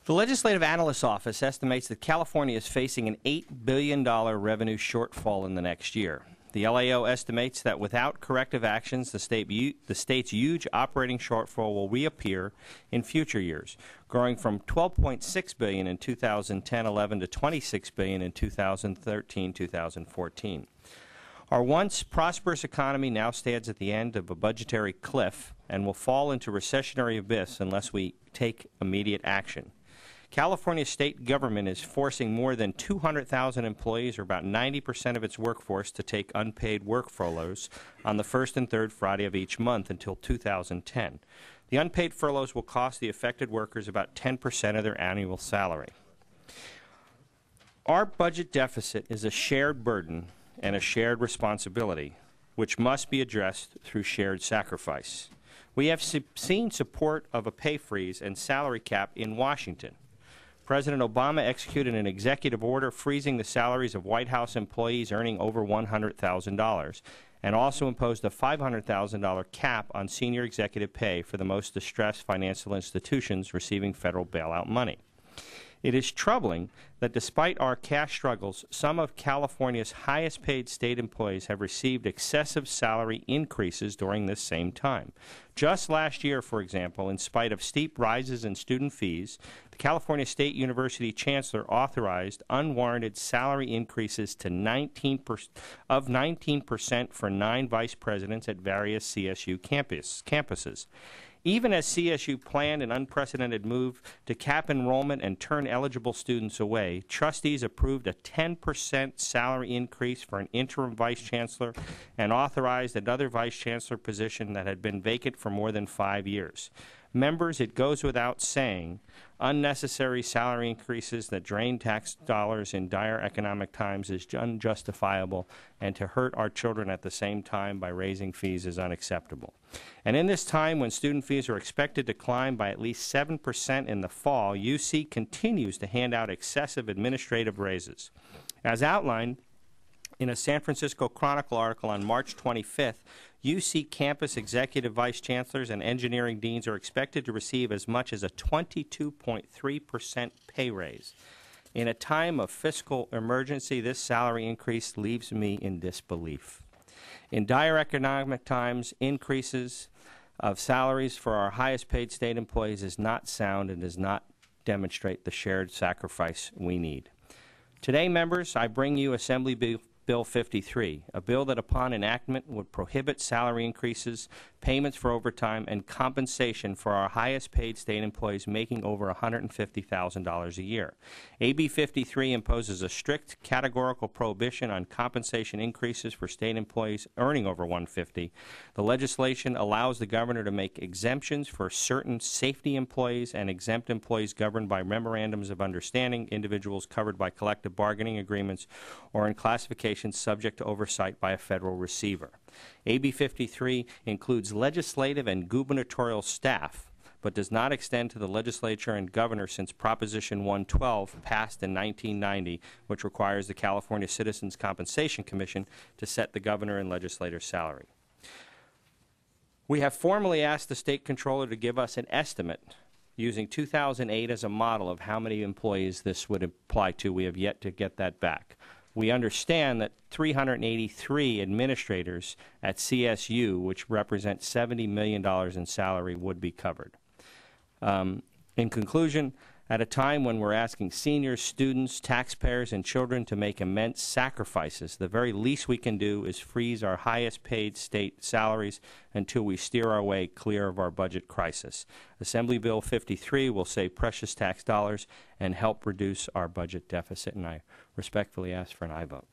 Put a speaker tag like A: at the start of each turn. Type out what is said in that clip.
A: The Legislative Analyst's Office estimates that California is facing an $8 billion revenue shortfall in the next year. The LAO estimates that without corrective actions, the state's huge operating shortfall will reappear in future years, growing from $12.6 billion in 2010-11 to $26 billion in 2013-2014. Our once prosperous economy now stands at the end of a budgetary cliff and will fall into recessionary abyss unless we take immediate action. California state government is forcing more than 200,000 employees, or about 90% of its workforce, to take unpaid work furloughs on the first and third Friday of each month until 2010. The unpaid furloughs will cost the affected workers about 10% of their annual salary. Our budget deficit is a shared burden and a shared responsibility, which must be addressed through shared sacrifice. We have seen support of a pay freeze and salary cap in Washington. President Obama executed an executive order freezing the salaries of White House employees earning over $100,000 and also imposed a $500,000 cap on senior executive pay for the most distressed financial institutions receiving federal bailout money. It is troubling that despite our cash struggles, some of California's highest paid state employees have received excessive salary increases during this same time. Just last year, for example, in spite of steep rises in student fees, the California State University Chancellor authorized unwarranted salary increases to 19% for 9 vice presidents at various CSU campuses. Even as CSU planned an unprecedented move to cap enrollment and turn eligible students away, trustees approved a 10% salary increase for an interim vice chancellor and authorized another vice chancellor position that had been vacant for more than 5 years. Members, it goes without saying, unnecessary salary increases that drain tax dollars in dire economic times is unjustifiable, and to hurt our children at the same time by raising fees is unacceptable. And in this time when student fees are expected to climb by at least 7% in the fall, UC continues to hand out excessive administrative raises. As outlined in a San Francisco Chronicle article on March 25th, UC campus executive vice chancellors and engineering deans are expected to receive as much as a 22.3% pay raise. In a time of fiscal emergency, this salary increase leaves me in disbelief. In dire economic times, increases of salaries for our highest paid state employees is not sound and does not demonstrate the shared sacrifice we need. Today, members, I bring you Assembly Bill 53, a bill that upon enactment would prohibit salary increases, payments for overtime, and compensation for our highest paid state employees making over $150,000 a year. AB 53 imposes a strict categorical prohibition on compensation increases for state employees earning over $150,000. The legislation allows the governor to make exemptions for certain safety employees and exempt employees governed by memorandums of understanding, individuals covered by collective bargaining agreements, or in classifications subject to oversight by a federal receiver. AB 53 includes legislative and gubernatorial staff, but does not extend to the legislature and governor since Proposition 112 passed in 1990, which requires the California Citizens Compensation Commission to set the governor and legislator's salary. We have formally asked the state controller to give us an estimate using 2008 as a model of how many employees this would apply to. We have yet to get that back. We understand that 383 administrators at CSU, which represent $70 million in salary, would be covered. In conclusion, at a time when we're asking seniors, students, taxpayers, and children to make immense sacrifices, the very least we can do is freeze our highest paid state salaries until we steer our way clear of our budget crisis. Assembly Bill 53 will save precious tax dollars and help reduce our budget deficit, and I respectfully ask for an aye vote.